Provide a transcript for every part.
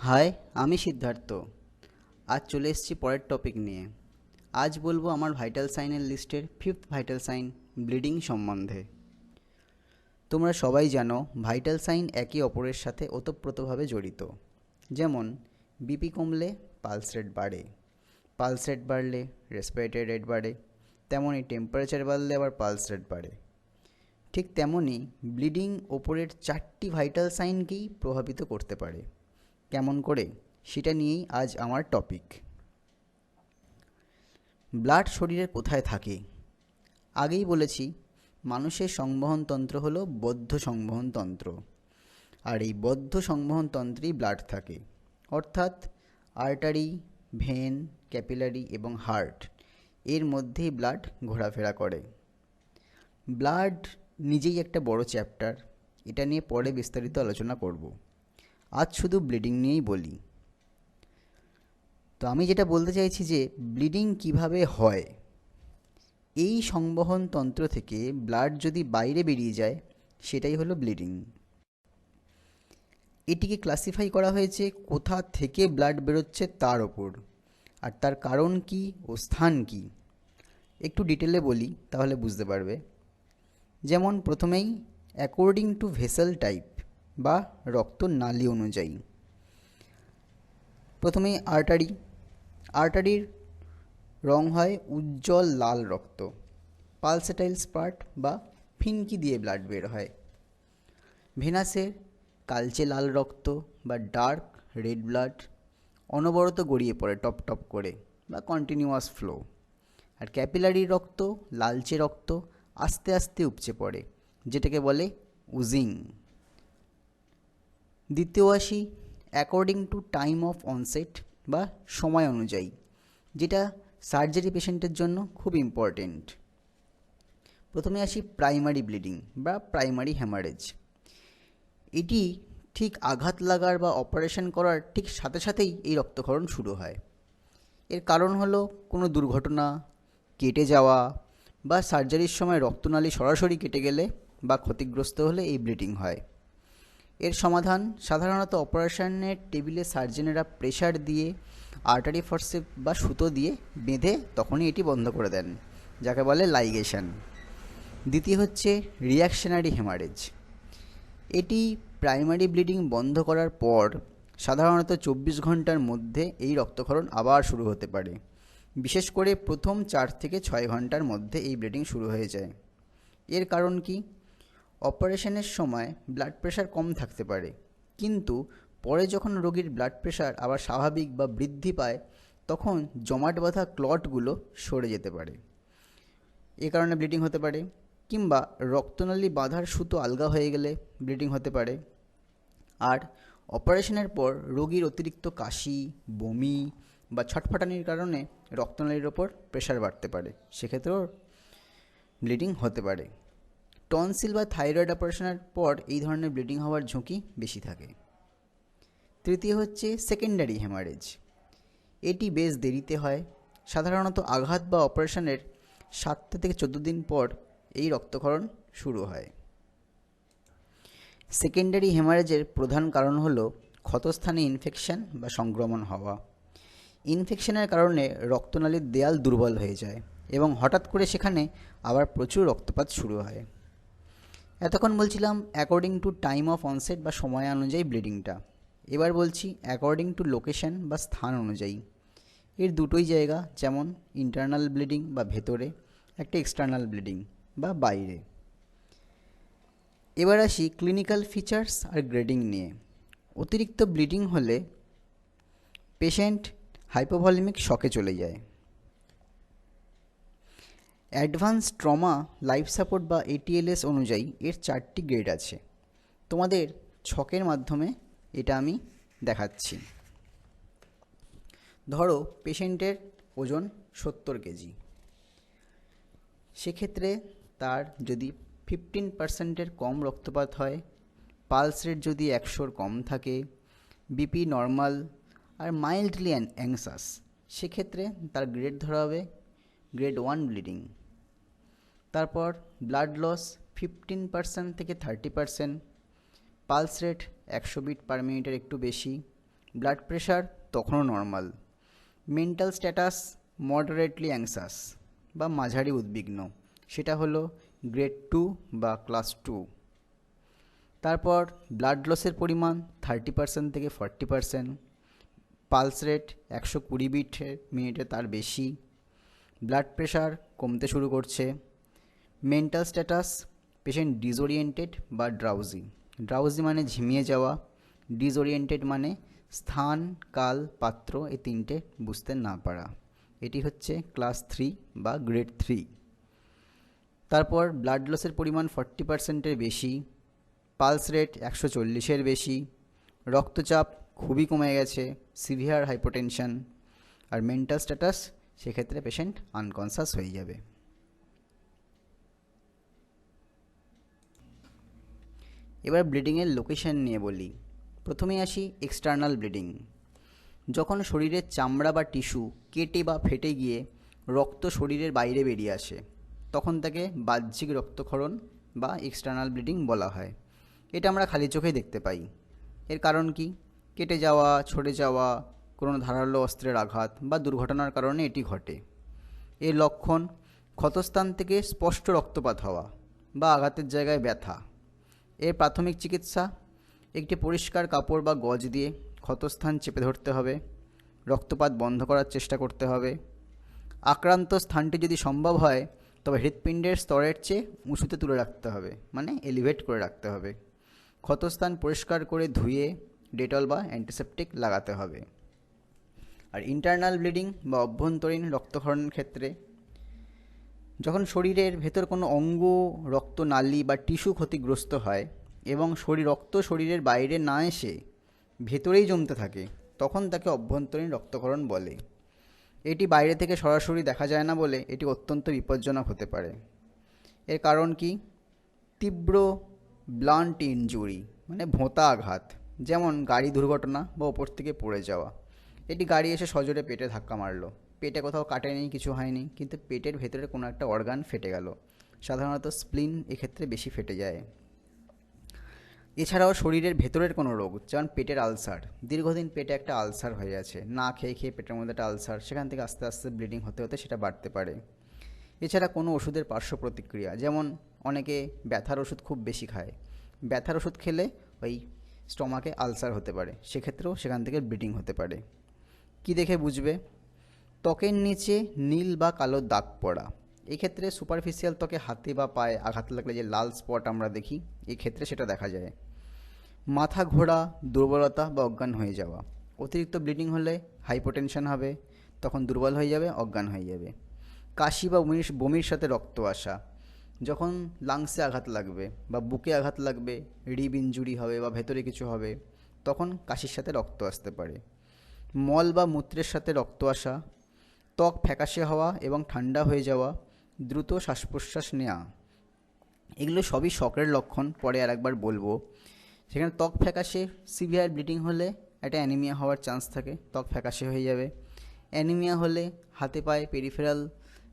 High, আমি সিদ্ধার্থ। আজ চলে এসেছি পরের টপিক নিয়ে। আজ বলবো আমার ভাইটাল সাইনের লিস্টের ফিফথ ভাইটাল সাইন ব্লিডিং সম্বন্ধে। তোমরা সবাই জানো ভাইটাল সাইন একে অপরের সাথে ওতপ্রোতভাবে জড়িত। যেমন বিপি কমলে পালস রেট বাড়ে, পালস রেট বাড়লে রেসপিরেটরি রেট বাড়ে, তেমনই টেম্পারেচার বাড়লে আবার পালস রেট বাড়ে। ঠিক তেমনই ব্লিডিং ওপরের চারটি ভাইটাল সাইনকেই প্রভাবিত করতে পারে। কেমন করে, সেটা নিয়েই আজ আমার টপিক। ব্লাড শরীরের কোথায় থাকে? আগেই বলেছি, মানুষের সংবহনতন্ত্র হলো বদ্ধ সংবহনতন্ত্র, আর এই বদ্ধ সংবহনতন্ত্রেই ব্লাড থাকে। অর্থাৎ আর্টারি, ভেন, ক্যাপিলারি এবং হার্ট এর মধ্যেই ব্লাড ঘোরাফেরা করে। ব্লাড নিজেই একটা বড় চ্যাপ্টার, এটা নিয়ে পরে বিস্তারিত আলোচনা করব। আজ শুধু ব্লিডিং নিয়েই বলি। তো আমি যেটা বলতে চাইছি যে ব্লিডিং কিভাবে হয়। এই সংবহন তন্ত্র থেকে ব্লাড যদি বাইরে বেরিয়ে যায়, সেটাই হলো ব্লিডিং। এটিকে ক্লাসিফাই করা হয়েছে কোথা থেকে ব্লাড বেরোচ্ছে তার ওপর, আর তার কারণ কি ও স্থান কি। একটু ডিটেলে বলি, তাহলে বুঝতে পারবে। যেমন প্রথমেই অ্যাকর্ডিং টু ভেসেল টাইপ বা রক্তনালী অনুযায়ী। প্রথমেই আর্টারির রং হয় উজ্জ্বল লাল রক্ত, পালসেটাইল স্পাট বা ফিনকি দিয়ে ব্লাড বের হয়। ভেনাসের কালচে লাল রক্ত বা ডার্ক রেড ব্লাড অনবরত গড়িয়ে পড়ে টপ টপ করে বা কন্টিনিউয়াস ফ্লো। আর ক্যাপিলারির রক্ত লালচে রক্ত আস্তে আস্তে উপচে পড়ে, যেটাকে বলে উজিং। দ্বিতীয় আসি according to time of onset বা সময় অনুযায়ী, যেটা সার্জারি পেশেন্টের জন্য খুব ইম্পর্টেন্ট। প্রথমে আসি প্রাইমারি ব্লিডিং বা প্রাইমারি হ্যামারেজ। এটি ঠিক আঘাত লাগার বা অপারেশন করার ঠিক সাথে সাথেই এই রক্তক্ষরণ শুরু হয়। এর কারণ হলো কোনো দুর্ঘটনা, কেটে যাওয়া বা সার্জারির সময় রক্তনালী সরাসরি কেটে গেলে বা ক্ষতিগ্রস্ত হলে এই ব্লিডিং হয়। এর সমাধান সাধারণত অপারেশনের টেবিলে সার্জেনেরা প্রেশার দিয়ে আর্টারি ফর্সেপ বা সুতো দিয়ে বেঁধে তখনই এটি বন্ধ করে দেন, যাকে বলে লাইগেশন। দ্বিতীয় হচ্ছে রিঅ্যাকশনারি হেমারেজ। এটি প্রাইমারি ব্লিডিং বন্ধ করার পর সাধারণত 24 ঘন্টার মধ্যে এই রক্তক্ষরণ আবার শুরু হতে পারে। বিশেষ করে প্রথম 4 থেকে 6 ঘন্টার মধ্যে এই ব্লিডিং শুরু হয়ে যায়। এর কারণ কি? অপারেশনের সময় ব্লাড প্রেশার কম থাকতে পারে, কিন্তু পরে যখন রোগীর ব্লাড প্রেশার আবার স্বাভাবিক বা বৃদ্ধি পায়, তখন জমাট বাঁধা ক্লটগুলো সরে যেতে পারে। এ কারণে ব্লিডিং হতে পারে। কিংবা রক্তনালী বাঁধার সুতো আলগা হয়ে গেলে ব্লিডিং হতে পারে। আর অপারেশনের পর রোগীর অতিরিক্ত কাশি, বমি বা ছটফটানির কারণে রক্তনালীর ওপর প্রেশার বাড়তে পারে, সেক্ষেত্রেও ব্লিডিং হতে পারে। টনসিল বা থাইরয়েড অপারেশনের পর এই ধরনের ব্লিডিং হওয়ার ঝুঁকি বেশি থাকে। তৃতীয় হচ্ছে সেকেন্ডারি হেমারেজ। এটি বেশ দেরিতে হয়, সাধারণত আঘাত বা অপারেশনের 7 থেকে 14 দিন পর এই রক্তক্ষরণ শুরু হয়। সেকেন্ডারি হেমারেজের প্রধান কারণ হলো ক্ষতস্থানে ইনফেকশন বা সংক্রমণ হওয়া। ইনফেকশনের কারণে রক্তনালীর দেয়াল দুর্বল হয়ে যায় এবং হঠাৎ করে সেখানে আবার প্রচুর রক্তপাত শুরু হয়। এতক্ষণ বলছিলাম according to time of onset বা সময় অনুযায়ী ব্লিডিংটা। এবার বলছি অ্যাকর্ডিং টু লোকেশন বা স্থান অনুযায়ী। এর দুটোই জায়গা, যেমন ইন্টারনাল ব্লিডিং বা ভেতরে, একটা এক্সটার্নাল ব্লিডিং বা বাইরে। এবার আসি ক্লিনিক্যাল ফিচার্স আর গ্রেডিং নিয়ে। অতিরিক্ত ব্লিডিং হলে পেশেন্ট হাইপোভলিমিক শকে চলে যায়। অ্যাডভান্স ট্রমা লাইফ সাপোর্ট বা এটিএলএস অনুযায়ী এর 4টি গ্রেড আছে। তোমাদের ছকের মাধ্যমে এটা আমি দেখাচ্ছি। ধরো পেশেন্টের ওজন 70 কেজি। সেক্ষেত্রে তার যদি 15%-এর কম রক্তপাত হয়, পালস রেট যদি 100-র কম থাকে, বিপি নর্মাল আর মাইল্ডলি অ্যাংসাস, সেক্ষেত্রে তার গ্রেড ধরা হবে গ্রেড 1 ব্লিডিং। তারপর ব্লাড লস 15% থেকে 30%, পালস রেট 100 বিট পার মিনিটের একটু বেশি ব্লাড প্রেশার তখনও normal. Mental status moderately anxious বা মাঝারি উদ্বিগ্ন, সেটা হলো গ্রেড 2 বা ক্লাস 2। তারপর ব্লাড লসের পরিমাণ 30% থেকে 40%, পালস রেট 120 বিট মিনিটে তার বেশি, ব্লাড প্রেশার কমতে শুরু করছে। মেন্টাল স্ট্যাটাস পেশেন্ট ডিসওরিয়েন্টেড বা ড্রাউজি মানে ঝিমিয়ে যাওয়া, ডিসওরিয়েন্টেড মানে স্থান কাল পাত্র এই তিনটে বুঝতে না পারা। এটি হচ্ছে ক্লাস 3 বা গ্রেড 3। তারপর ব্লাড লসের পরিমাণ 40%-এর বেশি, পালস রেট 140-এর বেশি, রক্তচাপ খুবই কমে গেছে, সিভিয়ার হাইপোটেনশন, আর মেন্টাল স্ট্যাটাস সেক্ষেত্রে পেশেন্ট আনকনসাস হয়ে যাবে। এবার ব্লিডিংয়ের লোকেশন নিয়ে বলি। প্রথমে আসি এক্সটার্নাল ব্লিডিং। যখন শরীরের চামড়া বা টিস্যু কেটে বা ফেটে গিয়ে রক্ত শরীরের বাইরে বেরিয়ে আসে, তখন তাকে বাহ্যিক রক্তক্ষরণ বা এক্সটার্নাল ব্লিডিং বলা হয়। এটা আমরা খালি চোখেই দেখতে পাই। এর কারণ কি? কেটে যাওয়া, ছড়ে যাওয়া, কোনো ধারালো অস্ত্রের আঘাত বা দুর্ঘটনার কারণে এটি ঘটে। এর লক্ষণ ক্ষতস্থান থেকে স্পষ্ট রক্তপাত হওয়া বা আঘাতের জায়গায় ব্যথা। এর প্রাথমিক চিকিৎসা একটি পরিষ্কার কাপড় বা গজ দিয়ে ক্ষতস্থান চেপে ধরতে হবে, রক্তপাত বন্ধ করার চেষ্টা করতে হবে। আক্রান্ত স্থানটি যদি সম্ভব হয় তবে হৃৎপিণ্ডের স্তরের চেয়ে উঁচুতে তুলে রাখতে হবে, মানে এলিভেট করে রাখতে হবে। ক্ষতস্থান পরিষ্কার করে ধুয়ে ডেটল বা অ্যান্টিসেপটিক লাগাতে হবে। আর ইন্টারনাল ব্লিডিং বা অভ্যন্তরীণ রক্তক্ষরণের ক্ষেত্রে যখন শরীরের ভেতর কোনো অঙ্গ, রক্তনালী বা টিস্যু ক্ষতিগ্রস্ত হয় এবং রক্ত শরীরের বাইরে না এসে ভেতরেই জমতে থাকে, তখন তাকে অভ্যন্তরীণ রক্তক্ষরণ বলে। এটি বাইরে থেকে সরাসরি দেখা যায় না বলে এটি অত্যন্ত বিপজ্জনক হতে পারে। এর কারণ কি? তীব্র ব্লান্ট ইনজুরি মানে ভোঁতা আঘাত, যেমন গাড়ি দুর্ঘটনা বা ওপর থেকে পড়ে যাওয়া। এটি গাড়ি এসে সজোরে পেটে ধাক্কা মারলো, পেটে কোথাও কাটেনি, কিছু হয়নি, কিন্তু পেটের ভেতরে কোনো একটা অর্গান ফেটে গেল। সাধারণত স্প্লিন এক্ষেত্রে বেশি ফেটে যায়। এছাড়াও শরীরের ভেতরের কোনো রোগ, যেমন পেটের আলসার, দীর্ঘদিন পেটে একটা আলসার হয়ে আছে, না খেয়ে খেয়ে পেটের মধ্যে একটা আলসার, সেখান থেকে আস্তে আস্তে ব্লিডিং হতে হতে সেটা বাড়তে পারে। এছাড়া কোনো ওষুধের পার্শ্ব প্রতিক্রিয়া, যেমন অনেকে ব্যথার ওষুধ খুব বেশি খায়, ব্যথার ওষুধ খেলে ওই স্টমাকে আলসার হতে পারে, সেক্ষেত্রেও সেখান থেকে ব্লিডিং হতে পারে। কি দেখে বুঝবে? ত্বকের নিচে নীল বা কালো দাগ পড়া, এক্ষেত্রে সুপারফিশিয়াল ত্বকে হাতে বা পায়ে আঘাত লাগলে যে লাল স্পট আমরা দেখি, এই ক্ষেত্রে সেটা দেখা যায়। মাথা ঘোরা, দুর্বলতা বা অজ্ঞান হয়ে যাওয়া, অতিরিক্ত ব্লিডিং হলে হাইপোটেনশন হবে, তখন দুর্বল হয়ে যাবে, অজ্ঞান হয়ে যাবে। কাশি বা বমির সাথে রক্ত আসা, যখন লাংসে আঘাত লাগবে বা বুকে আঘাত লাগবে, রিব ইনজুরি হবে বা ভেতরে কিছু হবে, তখন কাশির সাথে রক্ত আসতে পারে। মল বা মূত্রের সাথে রক্ত আসা, ত্বক ফ্যাকাশে হওয়া এবং ঠান্ডা হয়ে যাওয়া, দ্রুত শ্বাস প্রশ্বাস নেওয়া, এগুলো সবই শকের লক্ষণ, পরে আর একবার বলবো। সেখানে ত্বক ফ্যাকাশে, সিভিয়ার ব্লিডিং হলে একটা অ্যানিমিয়া হওয়ার চান্স থাকে, ত্বক ফ্যাকাশে হয়ে যাবে। অ্যানিমিয়া হলে হাতে পায়ে পেরিফেরাল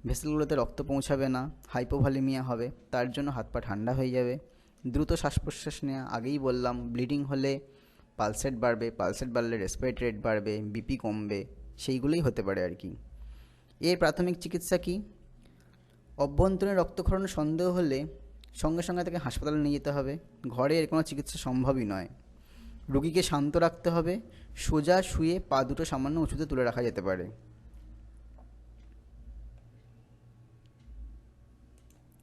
ভেসেলগুলোতে রক্ত পৌঁছাবে না, হাইপোভলিমিয়া হবে, তার জন্য হাত পা ঠান্ডা হয়ে যাবে। দ্রুত শ্বাস প্রশ্বাস নেওয়া, আগেই বললাম। ব্লিডিং হলে পালস রেট বাড়বে, পালস রেট বাড়লে রেসপিরেটরি রেট বাড়বে, বিপি কমবে, সেইগুলোই হতে পারে আর কি। এর প্রাথমিক চিকিৎসা কি? অভ্যন্তরীণ রক্তক্ষরণ সন্দেহ হলে সঙ্গে সঙ্গে তাকে হাসপাতালে নিয়ে যেতে হবে, ঘরে এর কোনো চিকিৎসা সম্ভবই নয়। রোগীকে শান্ত রাখতে হবে, সোজা শুয়ে পা দুটো সামান্য উঁচুতে তুলে রাখা যেতে পারে।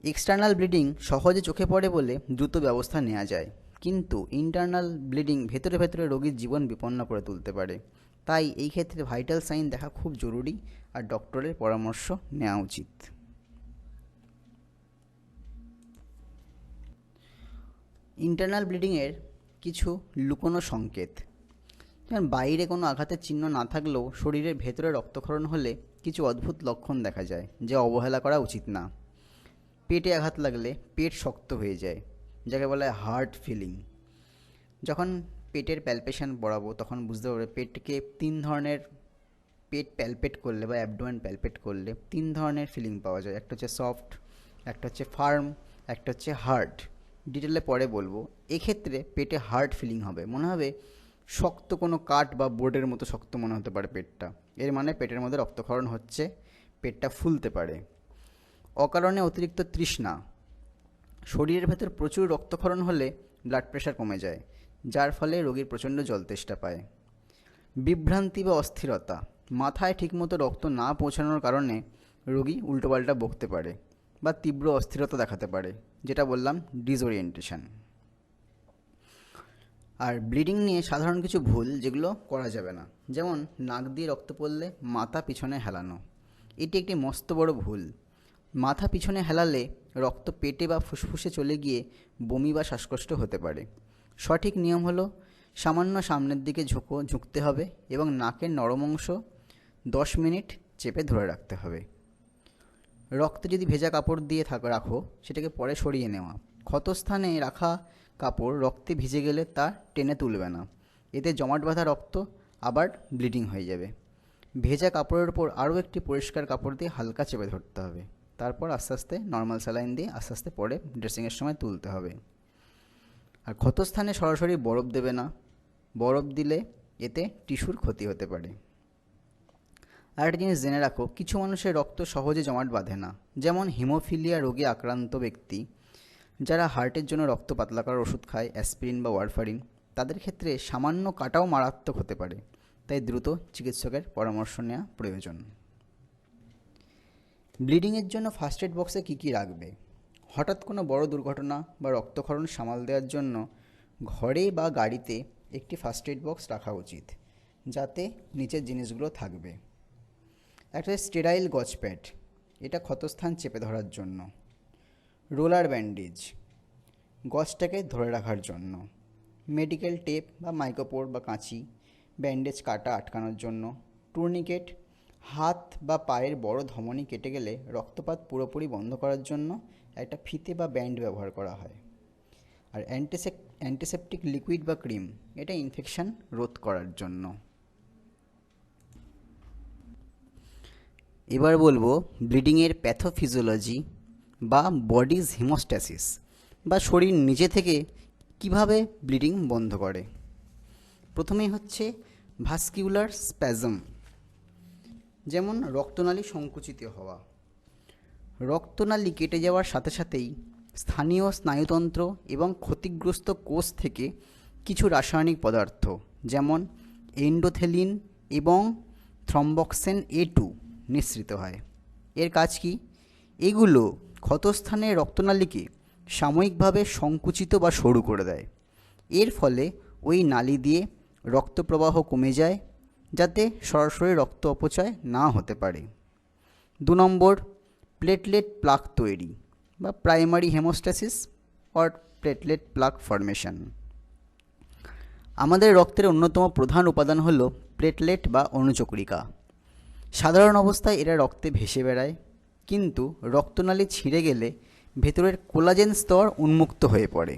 এক্সটার্নাল ব্লিডিং সহজে চোখে পড়ে বলে দ্রুত ব্যবস্থা নেওয়া যায়, কিন্তু ইন্টারনাল ব্লিডিং ভেতরে ভেতরে রোগীর জীবন বিপন্ন করে তুলতে পারে। তাই এই ক্ষেত্রে ভাইটাল সাইন দেখা খুব জরুরি আর ডক্টরের পরামর্শ নেওয়া উচিত। ইন্টারনাল ব্লিডিংয়ের কিছু লুকোনো সংকেত, যেমন বাইরে কোনো আঘাতের চিহ্ন না থাকলেও শরীরের ভেতরে রক্তক্ষরণ হলে কিছু অদ্ভুত লক্ষণ দেখা যায়, যা অবহেলা করা উচিত না। পেটে আঘাত লাগলে পেট শক্ত হয়ে যায়, যাকে বলা হয় হার্ট ফিলিং। যখন পেটের প্যালপেশন পড়াবো তখন বুঝতে পারবে পেটকে তিন ধরনের, পেট প্যালপেট করলে বা অ্যাবডোমেন প্যালপেট করলে তিন ধরনের ফিলিং পাওয়া যায়, একটা হচ্ছে সফট, একটা হচ্ছে ফার্ম, একটা হচ্ছে হার্ড। ডিটেলে পরে বলবো। এক্ষেত্রে পেটে হার্ড ফিলিং হবে, মনে হবে শক্ত কোনো কাঠ বা বোর্ডের মতো শক্ত মনে হতে পারে পেটটা, এর মানে পেটের মধ্যে রক্তক্ষরণ হচ্ছে, পেটটা ফুলতে পারে। অকারণে অতিরিক্ত তৃষ্ণা, শরীরের ভেতর প্রচুর রক্তক্ষরণ হলে ব্লাড প্রেশার কমে যায়, যার ফলে রোগীর প্রচণ্ড জলতেষ্টা পায়। বিভ্রান্তি বা অস্থিরতা, মাথায় ঠিকমতো রক্ত না পৌঁছানোর কারণে রোগী উল্টোপাল্টা বকতে পারে বা তীব্র অস্থিরতা দেখাতে পারে, যেটা বললাম ডিসওরিয়েন্টেশন। আর ব্লিডিং নিয়ে সাধারণ কিছু ভুল যেগুলো করা যাবে না, যেমন নাক দিয়ে রক্ত পড়লে মাথা পিছনে হেলানো, এটি একটি মস্ত বড় ভুল। মাথা পিছনে হেলালে রক্ত পেটে বা ফুসফুসে চলে গিয়ে বমি বা শ্বাসকষ্ট হতে পারে। সঠিক নিয়ম হলো সামান্য সামনের দিকে ঝুঁকতে হবে এবং নাকের নরম অংশ 10 মিনিট চেপে ধরে রাখতে হবে। রক্তে যদি ভেজা কাপড় দিয়ে রাখো, সেটাকে পরে সরিয়ে নেওয়া। ক্ষতস্থানে রাখা কাপড় রক্তে ভিজে গেলে তা টেনে তুলবে না, এতে জমাট বাঁধা রক্ত আবার ব্লিডিং হয়ে যাবে। ভেজা কাপড়ের উপর আরও একটি পরিষ্কার কাপড় দিয়ে হালকা চেপে ধরতে হবে, তারপর আস্তে আস্তে নর্মাল স্যালাইন দিয়ে আস্তে আস্তে পরে ড্রেসিংয়ের সময় তুলতে হবে। আর ক্ষতস্থানে সরাসরি বরফ দেবে না, বরফ দিলে এতে টিস্যুর ক্ষতি হতে পারে। আর একটা জিনিস জেনে রাখো, কিছু মানুষের রক্ত সহজে জমাট বাঁধে না, যেমন হিমোফিলিয়া রোগে আক্রান্ত ব্যক্তি যারা হার্টের জন্য রক্ত পাতলা করার ওষুধ খায়, অ্যাসপিরিন বা ওয়ারফারিন, তাদের ক্ষেত্রে সামান্য কাটাও মারাত্মক হতে পারে, তাই দ্রুত চিকিৎসকের পরামর্শ নেওয়া প্রয়োজন। ব্লিডিংয়ের জন্য ফার্স্ট এড বক্সে কী কী রাখবে? হঠাৎ কোনো বড় দুর্ঘটনা বা রক্তক্ষরণ সামাল দেওয়ার জন্য ঘরে বা গাড়িতে একটি ফার্স্ট এড বক্স রাখা উচিত, যাতে নিচের জিনিসগুলো থাকবে। একটা স্টেরাইল গজ প্যাড, এটা ক্ষতস্থান চেপে ধরার জন্য। রোলার ব্যান্ডেজ, গজটাকে ধরে রাখার জন্য। মেডিকেল টেপ বা মাইক্রোপোর বা কাঁচি, ব্যান্ডেজ কাটা আটকানোর জন্য। টুর্নিকেট, হাত বা পায়ের বড় ধমনী কেটে গেলে রক্তপাত পুরোপুরি বন্ধ করার জন্য একটা ফিতে বা ব্যান্ড ব্যবহার করা হয়। আর অ্যান্টিসেপটিক লিকুইড বা ক্রিম, এটা ইনফেকশন রোধ করার জন্য। এবার বলবো ব্লিডিংয়ের প্যাথোফিজিওলজি বা বডিজ হিমোস্ট্যাসিস, বা শরীর নিজে থেকে কিভাবে ব্লিডিং বন্ধ করে। প্রথমেই হচ্ছে ভাস্কিউলার স্প্যাজম, যেমন রক্তনালী সংকুচিত হওয়া। রক্তনালী কেটে যাওয়ার সাথে সাথেই স্থানীয় স্নায়ুতন্ত্র এবং ক্ষতিগ্রস্ত কোষ থেকে কিছু রাসায়নিক পদার্থ, যেমন এন্ডোথেলিন এবং থ্রম্বক্সিন A2 নিঃসৃত হয়। এর কাজ কি? এগুলো ক্ষতস্থানের রক্তনালীকে সাময়িকভাবে সংকুচিত বা সরু করে দেয়। এর ফলে ওই নালী দিয়ে রক্তপ্রবাহ কমে যায়, যাতে সরাসরি রক্ত অপচয় না হতে পারে। 2 নম্বর, প্লেটলেট প্লাক তৈরি বা primary haemostasis or platelet plug formation. আমাদের রক্তের অন্যতম প্রধান উপাদান হলো প্লেটলেট বা অণুচক্রিকা। সাধারণ অবস্থায় এরা রক্তে ভেসে বেড়ায়, কিন্তু রক্তনালী ছিঁড়ে গেলে ভেতরের কোলাজেন স্তর উন্মুক্ত হয়ে পড়ে।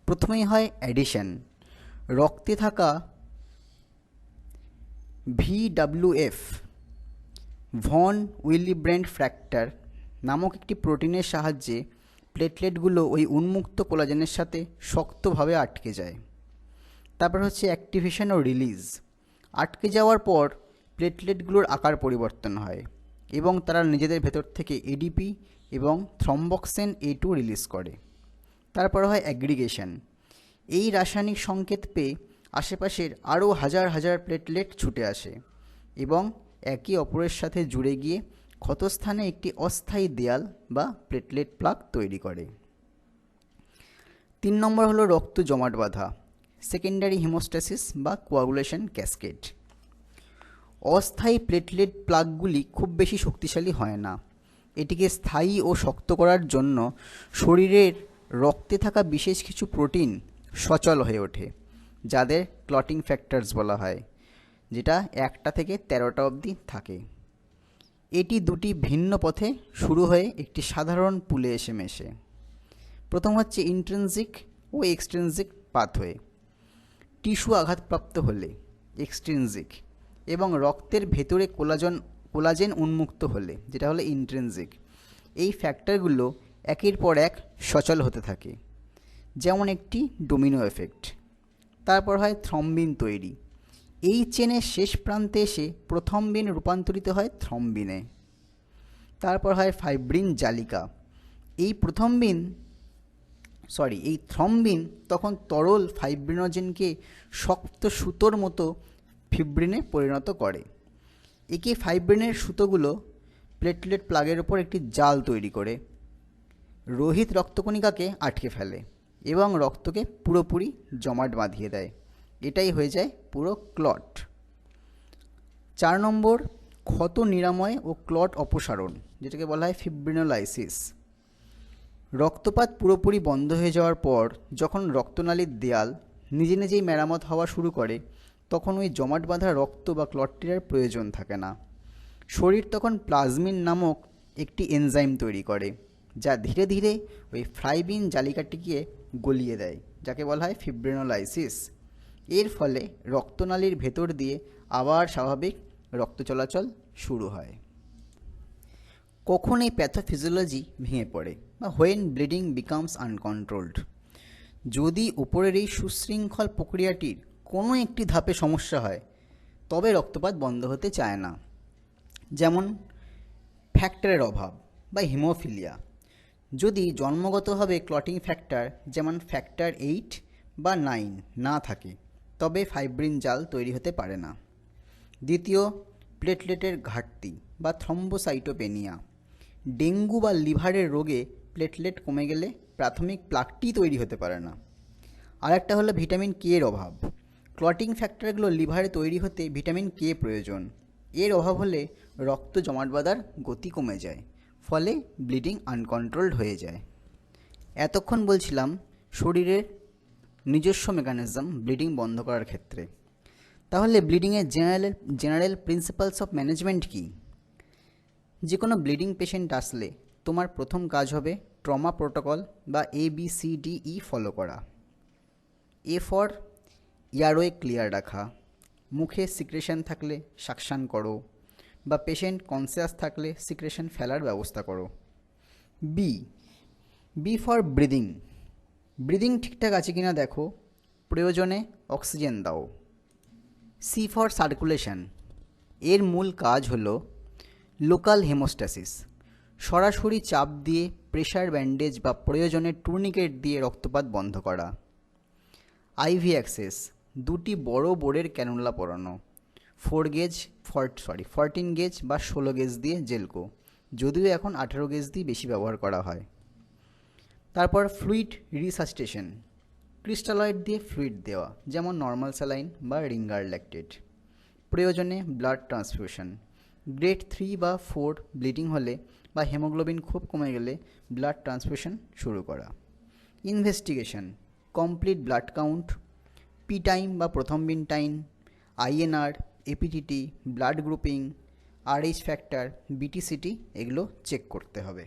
প্রথমেই হয় অ্যাডিশন। রক্তে থাকা VWF ভন উইলিব্র্যান্ড ফ্যাক্টর নামক একটি প্রোটিনের সাহায্যে প্লেটলেটগুলো ওই উন্মুক্ত কোলাজেনের সাথে শক্তভাবে আটকে যায়। তারপর হচ্ছে অ্যাক্টিভেশন ও রিলিজ। আটকে যাওয়ার পর প্লেটলেটগুলোর আকার পরিবর্তন হয় এবং তারা নিজেদের ভেতর থেকে এডিপি এবং থ্রম্বক্সিন A2 রিলিজ করে। তারপর হয় অ্যাগ্রিগেশন। এই রাসায়নিক সংকেত পেয়ে আশেপাশের আরও হাজার হাজার প্লেটলেট ছুটে আসে এবং একে অপরের সাথে জুড়ে গিয়ে ক্ষতস্থানে একটি অস্থায়ী দেয়াল বা প্লেটলেট প্লাক তৈরি করে। 3 নম্বর হলো রক্ত জমাট বাঁধা, সেকেন্ডারি হিমোস্ট্যাসিস বা কোয়াগুলেশন ক্যাসকেড। অস্থায়ী প্লেটলেট প্লাকগুলি খুব বেশি শক্তিশালী হয় না। এটিকে স্থায়ী ও শক্ত করার জন্য শরীরের রক্তে থাকা বিশেষ কিছু প্রোটিন সচল হয়ে ওঠে, যাদের ক্লটিং ফ্যাক্টরস বলা হয়, যেটা 1টা থেকে 13টা অবধি থাকে। এটি 2টি ভিন্ন পথে শুরু হয়ে একটি সাধারণ পুলে এসে মেশে। প্রথম হচ্ছে ইন্ট্রিনসিক ও এক্সট্রিনসিক পাথওয়ে। টিস্যু আঘাতপ্রাপ্ত হলে এক্সট্রিনসিক, এবং রক্তের ভেতরে কোলাজেন উন্মুক্ত হলে, যেটা হলো ইন্ট্রিনসিক। এই ফ্যাক্টরগুলো একের পর এক সচল হতে থাকে, যেমন একটি ডোমিনো এফেক্ট। তারপর হয় থ্রম্বিন তৈরি। এই চেনের শেষ প্রান্তে এসে প্রথম বিন রূপান্তরিত হয় থ্রম্বিনে। তারপর হয় ফাইব্রিন জালিকা। এই থ্রম্বিন তখন তরল ফাইব্রিনোজেনকে শক্ত সুতোর মতো ফিব্রিনে পরিণত করে। একে ফাইব্রিনের সুতোগুলো প্লেটলেট প্লাগের ওপর একটি জাল তৈরি করে রোহিত রক্তকণিকাকে আটকে ফেলে এবং রক্তকে পুরোপুরি জমাট বাঁধিয়ে দেয়। এটাই হয়ে যায় পুরো ক্লট। 4 নম্বর, ক্ষত নিরাময় ও ক্লট অপসারণ, যেটাকে বলা হয় ফিব্রিনোলাইসিস। রক্তপাত পুরোপুরি বন্ধ হয়ে যাওয়ার পর যখন রক্তনালীর দেয়াল নিজে নিজেই মেরামত হওয়া শুরু করে, তখন ওই জমাট বাঁধা রক্ত বা ক্লটটির আর প্রয়োজন থাকে না। শরীর তখন প্লাজমিন নামক একটি এনজাইম তৈরি করে, যা ধীরে ধীরে ওই ফাইব্রিন জালিকাটিকে গলিয়ে দেয়, যাকে বলা হয় ফিব্রিনোলাইসিস। এর ফলে রক্তনালীর ভেতর দিয়ে আবার স্বাভাবিক রক্ত চলাচল শুরু হয়। কখন এই প্যাথোফিজিওলজি ভেঙে পড়ে, বা হোয়েন ব্লিডিং বিকামস আনকন্ট্রোলড? যদি উপরের এই সুশৃঙ্খল প্রক্রিয়াটির কোনো একটি ধাপে সমস্যা হয়, তবে রক্তপাত বন্ধ হতে চায় না। যেমন ফ্যাক্টরের অভাব বা হিমোফিলিয়া। যদি জন্মগতভাবে ক্লটিং ফ্যাক্টর যেমন ফ্যাক্টর 8 বা 9 না থাকে, তবে ফাইব্রিন জাল তৈরি হতে পারে না। দ্বিতীয়, প্লেটলেটের ঘাটতি বা থ্রম্বোসাইটোপেনিয়া। ডেঙ্গু বা লিভারের রোগে প্লেটলেট কমে গেলে প্রাথমিক প্লাকটি তৈরি হতে পারে না। আরেকটা হলো ভিটামিন কে এর অভাব। ক্লটিং ফ্যাক্টরগুলো লিভারে তৈরি হতে ভিটামিন কে প্রয়োজন। এর অভাব হলে রক্ত জমাট বাঁধার গতি কমে যায়, ফলে ব্লিডিং আনকন্ট্রোলড হয়ে যায়। এতক্ষণ বলছিলাম শরীরের নিজস্ব মেকানিজম ব্লিডিং বন্ধ করার ক্ষেত্রে। তাহলে ব্লিডিংয়ের জেনারেল প্রিন্সিপালস অফ ম্যানেজমেন্ট কী? যে কোনো ব্লিডিং পেশেন্ট আসলে তোমার প্রথম কাজ হবে ট্রমা প্রোটোকল বা ABCDE ফলো করা। এ ফর এয়ারওয়ে ক্লিয়ার রাখা, মুখে সিক্রেশন থাকলে সাকশন করো, বা পেশেন্ট কনসিয়াস থাকলে সিক্রেশন ফেলার ব্যবস্থা করো। বি ফর ব্রিদিং ঠিকঠাক আছে কিনা দেখো, প্রয়োজনে অক্সিজেন দাও। C for circulation. এর মূল কাজ হলো লোকাল হেমোস্ট্যাসিস, সরাসরি চাপ দিয়ে প্রেশার ব্যান্ডেজ বা প্রয়োজনে টুর্নিকেট দিয়ে রক্তপাত বন্ধ করা। আইভি অ্যাক্সেস, দুটি বড় বোর্ডের ক্যানুলা পরানো, 14 গেজ বা 16 গেজ দিয়ে জেলকো, যদিও এখন 18 গেজ দিয়ে বেশি ব্যবহার করা হয়। তারপর ফ্লুইড রিসাসিটেশন, ক্রিস্টালয়েড দিয়ে ফ্লুইড দেওয়া, যেমন নর্মাল স্যালাইন বা রিঙ্গার ল্যাকটেট। প্রয়োজনে ব্লাড ট্রান্সফিউশন, গ্রেড 3 বা 4 ব্লিডিং হলে বা হেমোগ্লোবিন খুব কমে গেলে ব্লাড ট্রান্সফিউশন শুরু করা। Investigation, complete blood count, P time বা প্রথম বিন time, INR, APTT, blood grouping, RH factor, BTCT এগুলো চেক করতে হবে।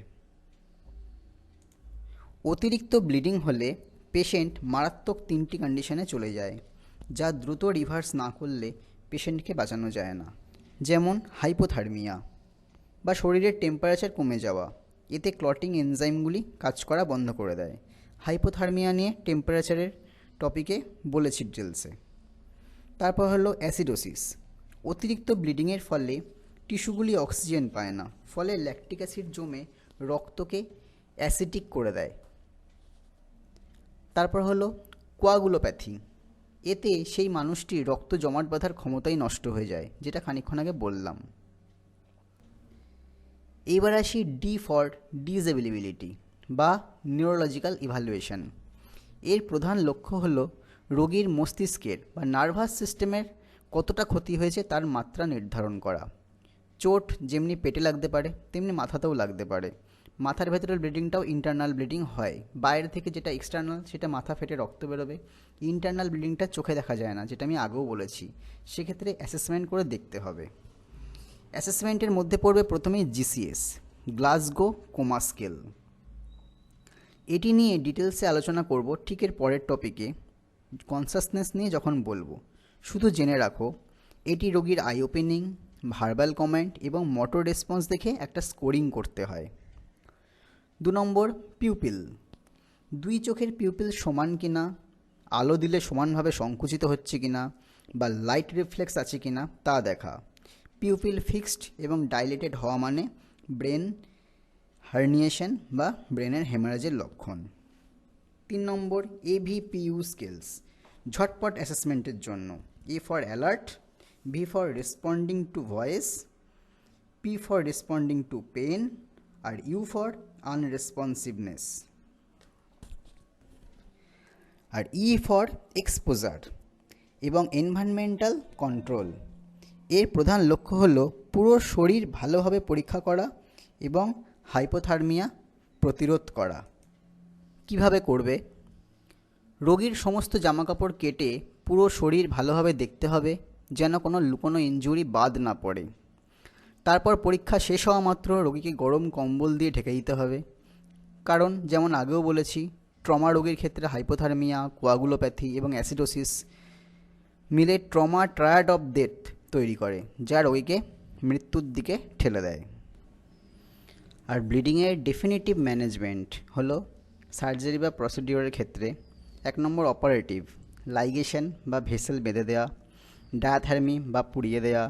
অতিরিক্ত ব্লিডিং হলে পেশেন্ট মারাত্মক 3টি কন্ডিশনে চলে যায়, যা দ্রুত রিভার্স না করলে পেশেন্টকে বাঁচানো যায় না। যেমন হাইপোথার্মিয়া বা শরীরের টেম্পারেচার কমে যাওয়া, এতে ক্লটিং এনজাইমগুলি কাজ করা বন্ধ করে দেয়। হাইপোথার্মিয়া নিয়ে টেম্পারেচারের টপিকে বলেছি ডিটেলসে। তারপর হলো অ্যাসিডোসিস। অতিরিক্ত ব্লিডিংয়ের ফলে টিস্যুগুলি অক্সিজেন পায় না, ফলে ল্যাকটিক অ্যাসিড জমে রক্তকে অ্যাসিডিক করে দেয়। তারপর হলো কোয়াগুলোপ্যাথি। এতে সেই মানুষটির রক্ত জমাট বাঁধার ক্ষমতাই নষ্ট হয়ে যায়, যেটা খানিকক্ষণ আগে বললাম। এইবার আসি ডি ফর ডিসএবিলিবিলিটি বা নিউরোলজিক্যাল ইভ্যালুয়েশন। এর প্রধান লক্ষ্য হলো রোগীর মস্তিষ্কের বা নার্ভাস সিস্টেমের কতটা ক্ষতি হয়েছে তার মাত্রা নির্ধারণ করা। চোট যেমনি পেটে লাগতে পারে তেমনি মাথাতেও লাগতে পারে। মাথার ভেতরের ব্লিডিংটাও ইন্টারনাল ব্লিডিং হয়, বাইরে থেকে যেটা এক্সটার্নাল সেটা মাথা ফেটে রক্ত বেরোবে। ইন্টারনাল ব্লিডিংটা চোখে দেখা যায় না, যেটা আমি আগেও বলেছি। সেক্ষেত্রে অ্যাসেসমেন্ট করে দেখতে হবে। অ্যাসেসমেন্টের মধ্যে পড়বে প্রথমেই GCS, গ্লাসগো কোমা স্কেল। এটি নিয়ে ডিটেলসে আলোচনা করব ঠিক এর পরের টপিকে, কনসাসনেস নিয়ে যখন বলবো। শুধু জেনে রাখো, এটি রোগীর আই ওপেনিং, ভার্বাল কমেন্ট এবং মোটর রেসপন্স দেখে একটা স্কোরিং করতে হয়। 2 নম্বর, পিউপিল। দুই চোখের পিউপিল সমান কিনা আলো দিলে সমানভাবে সংকুচিত হচ্ছে কিনা বা লাইট রিফ্লেক্স আছে কিনা তা দেখা। পিউপিল ফিক্সড এবং ডাইলেটেড হওয়া মানে ব্রেন হার্নিয়েশন বা ব্রেনের হেমারেজের লক্ষণ। 3 নম্বর AVPU স্কিলস, ঝটপট অ্যাসেসমেন্টের জন্য। A for alert, B for responding to voice, P for responding to pain, আর U ফর আনরেসপন্সিভনেস, আর E ফর এক্সপোজার এবং এনভায়রনমেন্টাল কন্ট্রোল। এর প্রধান লক্ষ্য হল পুরো শরীর ভালোভাবে পরীক্ষা করা এবং হাইপোথার্মিয়া প্রতিরোধ করা। কিভাবে করবে? রোগীর সমস্ত জামাকাপড় কেটে পুরো শরীর ভালোভাবে দেখতে হবে, যেন কোনো লুকোনো ইনজুরি বাদ না পড়ে। তারপর পরীক্ষা শেষ হওয়া মাত্র রোগীকে গরম কম্বল দিয়ে ঢেকে দিতে হবে, কারণ যেমন আগেও বলেছি, ট্রমা রোগীর ক্ষেত্রে হাইপোথার্মিয়া, কোয়াগুলোপ্যাথি এবং অ্যাসিডোসিস মিলে ট্রমা ট্রায়াড অফ ডেথ তৈরি করে, যা রোগীকে মৃত্যুর দিকে ঠেলে দেয়। আর ব্লিডিংয়ের ডেফিনিটিভ ম্যানেজমেন্ট হলো সার্জারি বা প্রসিডিওরের ক্ষেত্রে 1 নম্বর অপারেটিভ, লাইগেশন বা ভেসেল বেঁধে দেওয়া, ডায়াথার্মি বা পুড়িয়ে দেওয়া,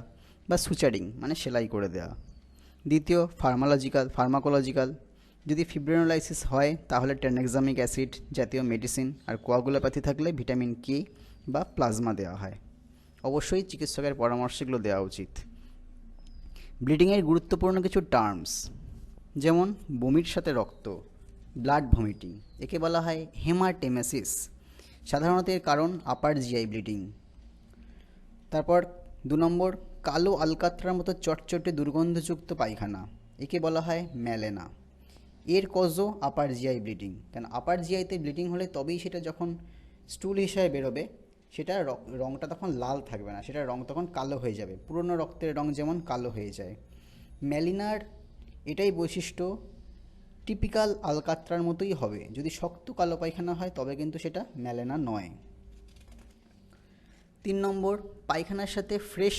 বা সুচারিং মানে সেলাই করে দেওয়া। দ্বিতীয় ফার্মাকোলজিক্যাল, যদি ফিব্রিনোলাইসিস হয় তাহলে টেনেক্সামিক অ্যাসিড জাতীয় মেডিসিন, আর কোয়াগুলোপ্যাথি থাকলে ভিটামিন কে বা প্লাজমা দেওয়া হয়। অবশ্যই চিকিৎসকের পরামর্শগুলো দেওয়া উচিত। ব্লিডিংয়ের গুরুত্বপূর্ণ কিছু টার্মস, যেমন বমির সাথে রক্ত, ব্লাড ভমিটিং, একে বলা হয় হেমাটেমেসিস। সাধারণত এর কারণ আপার জিআই ব্লিডিং। তারপর 2 নম্বর কালো আলকাত্রার মতো চটচটে দুর্গন্ধযুক্ত পায়খানা, একে বলা হয় ম্যালেনা। এর কজও আপার জিআই ব্লিডিং, কারণ আপার জিআইতে ব্লিডিং হলে তবেই সেটা যখন স্টুল হিসাবে বেরোবে সেটা রঙটা তখন লাল থাকবে না, সেটার রঙ তখন কালো হয়ে যাবে, পুরনো রক্তের রঙ যেমন কালো হয়ে যায়। ম্যালিনার এটাই বৈশিষ্ট্য, টিপিক্যাল আলকাত্রার মতোই হবে। যদি শক্ত কালো পায়খানা হয় তবে কিন্তু সেটা ম্যালেনা নয়। 3 নম্বর পায়খানার সাথে ফ্রেশ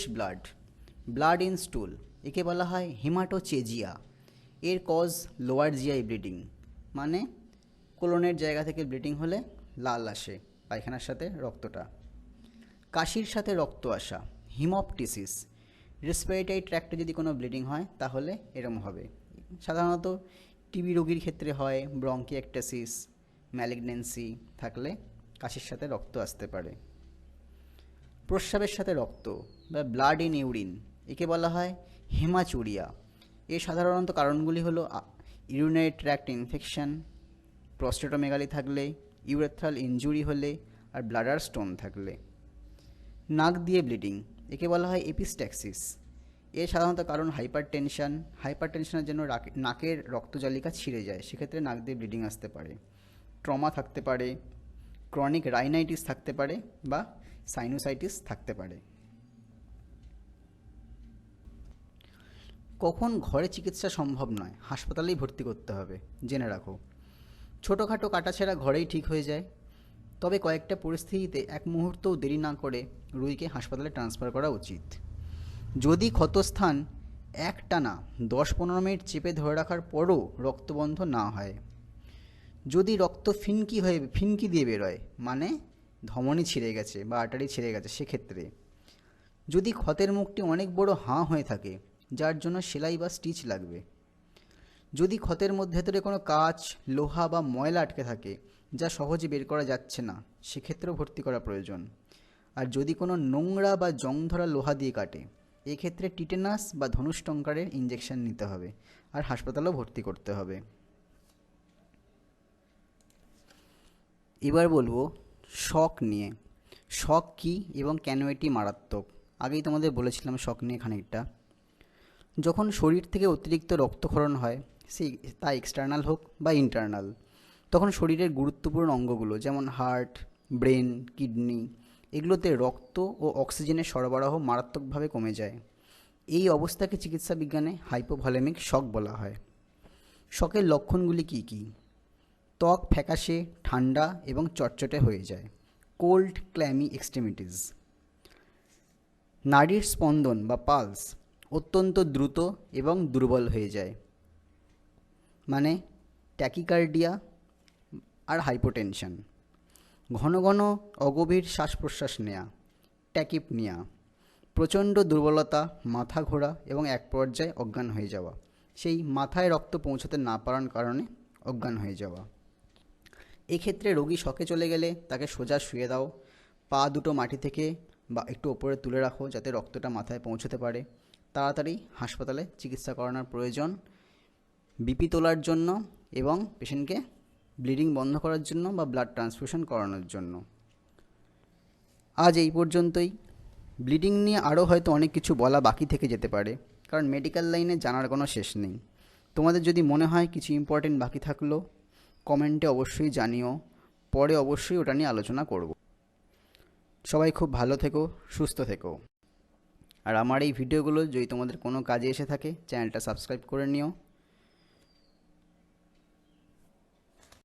ব্লাড ইন স্টুল, একে বলা হয় হেমাটোচেজিয়া। এর কজ লোয়ার জিআই ব্লিডিং, মানে কোলনের জায়গা থেকে ব্লিডিং হলে লাল আসে পায়খানার সাথে রক্তটা। কাশির সাথে রক্ত আসা, হিমপটিসিস। রেসপিরেটরি ট্র্যাক্টে যদি কোনো ব্লিডিং হয় তাহলে এরম হবে। সাধারণত টিবি রোগীর ক্ষেত্রে হয়, ব্রঙ্কিয়েক্টাসিস, ম্যালিগন্যান্সি থাকলে কাশির সাথে রক্ত আসতে পারে। প্রস্রাবের সাথে রক্ত বা ব্লাড ইন ইউরিন, একে বলা হয় হেমাচুরিয়া। এর সাধারণত কারণগুলি হলো ইউরিনারি ট্র্যাক্ট ইনফেকশন, প্রস্টেটোমেগালি থাকলে, ইউরেথ্রাল ইনজুরি হলে, আর ব্লাডার স্টোন থাকলে। নাক দিয়ে ব্লিডিং, একে বলা হয় এপিস্ট্যাক্সিস। এর সাধারণত কারণ হাইপারটেনশনের জন্য নাকের রক্তজালিকা ছিঁড়ে যায়, সেক্ষেত্রে নাক দিয়ে ব্লিডিং আসতে পারে। ট্রমা থাকতে পারে, ক্রনিক রাইনাইটিস থাকতে পারে, বা সাইনোসাইটিস থাকতে পারে। কখন ঘরে চিকিৎসা সম্ভব নয়, হাসপাতালেই ভর্তি করতে হবে, জেনে রাখো। ছোটোখাটো কাটাছেঁড়া ঘরেই ঠিক হয়ে যায়, তবে কয়েকটা পরিস্থিতিতে এক মুহূর্তও দেরি না করে রোগীকে হাসপাতালে ট্রান্সফার করা উচিত। যদি ক্ষতস্থান একটানা 10-15 মিনিট চেপে ধরে রাখার পরও রক্তবন্ধ না হয়, যদি রক্ত ফিনকি দিয়ে বেরোয়, মানে ধমনী ছিঁড়ে গেছে বা আর্টারি ছিঁড়ে গেছে, সেক্ষেত্রে যদি ক্ষতের মুখটি অনেক বড় হাঁ হয়ে থাকে, যার জন্য সেলাই বা স্টিচ লাগবে, যদি ক্ষতের ভেতরে কোনো কাঁচ, লোহা বা ময়লা আটকে থাকে যা সহজে বের করা যাচ্ছে না, সেক্ষেত্রেও ভর্তি করা প্রয়োজন। আর যদি কোনো নোংরা বা জং ধরা লোহা দিয়ে কাটে, এক্ষেত্রে টিটেনাস বা ধনুষ্টঙ্কারের ইঞ্জেকশন নিতে হবে আর হাসপাতালেও ভর্তি করতে হবে। এবার বলবো শক নিয়ে। শক কী এবং কেন এটি মারাত্মক? আগেই তোমাদের বলেছিলাম শক নিয়ে খানিকটা। যখন শরীর থেকে অতিরিক্ত রক্তক্ষরণ হয়, তা এক্সটার্নাল হোক বা ইন্টারনাল, তখন শরীরের গুরুত্বপূর্ণ অঙ্গগুলো যেমন হার্ট, ব্রেন, কিডনি, এগুলোতে রক্ত ও অক্সিজেনের সরবরাহ মারাত্মকভাবে কমে যায়। এই অবস্থাকে চিকিৎসা বিজ্ঞানে হাইপোভলিমিক শক বলা হয়। শকের লক্ষণগুলি কী কী? ত্বক ফ্যাকাশে, ঠান্ডা এবং চটচটে হয়ে যায়, কোল্ড ক্ল্যামি এক্সট্রিমিটিস। নাড়ির স্পন্দন বা পালস অত্যন্ত দ্রুত এবং দুর্বল হয়ে যায়, মানে ট্যাকিকার্ডিয়া আর হাইপোটেনশন। ঘন ঘন অগভীর শ্বাস প্রশ্বাস নেওয়া, ট্যাকিপনিয়া, প্রচণ্ড দুর্বলতা, মাথা ঘোরা এবং এক পর্যায়ে অজ্ঞান হয়ে যাওয়া, সেই মাথায় রক্ত পৌঁছতে না পারার কারণে অজ্ঞান হয়ে যাওয়া। এক্ষেত্রে রোগী শকে চলে গেলে তাকে সোজা শুয়ে দাও, পা দুটো মাটি থেকে বা একটু ওপরে তুলে রাখো যাতে রক্তটা মাথায় পৌঁছতে পারে। তাড়াতাড়ি হাসপাতালে চিকিৎসা করানোর প্রয়োজন বিপি তোলার জন্য এবং পেশেন্টকে ব্লিডিং বন্ধ করার জন্য বা ব্লাড ট্রান্সফিউশন করানোর জন্য। আজ এই পর্যন্তই। ব্লিডিং নিয়ে আরও হয়তো অনেক কিছু বলা বাকি থেকে যেতে পারে, কারণ মেডিকেল লাইনে জানার কোনো শেষ নেই। তোমাদের যদি মনে হয় কিছু ইম্পর্টেন্ট বাকি থাকলো কমেন্টে অবশ্যই জানিও, পরে অবশ্যই ওটা নিয়ে আলোচনা করব। সবাই খুব ভালো থেকো, সুস্থ থেকো। আর আমার এই ভিডিওগুলো যদি তোমাদের কোনো কাজে এসে থাকে চ্যানেলটা সাবস্ক্রাইব করে নিও।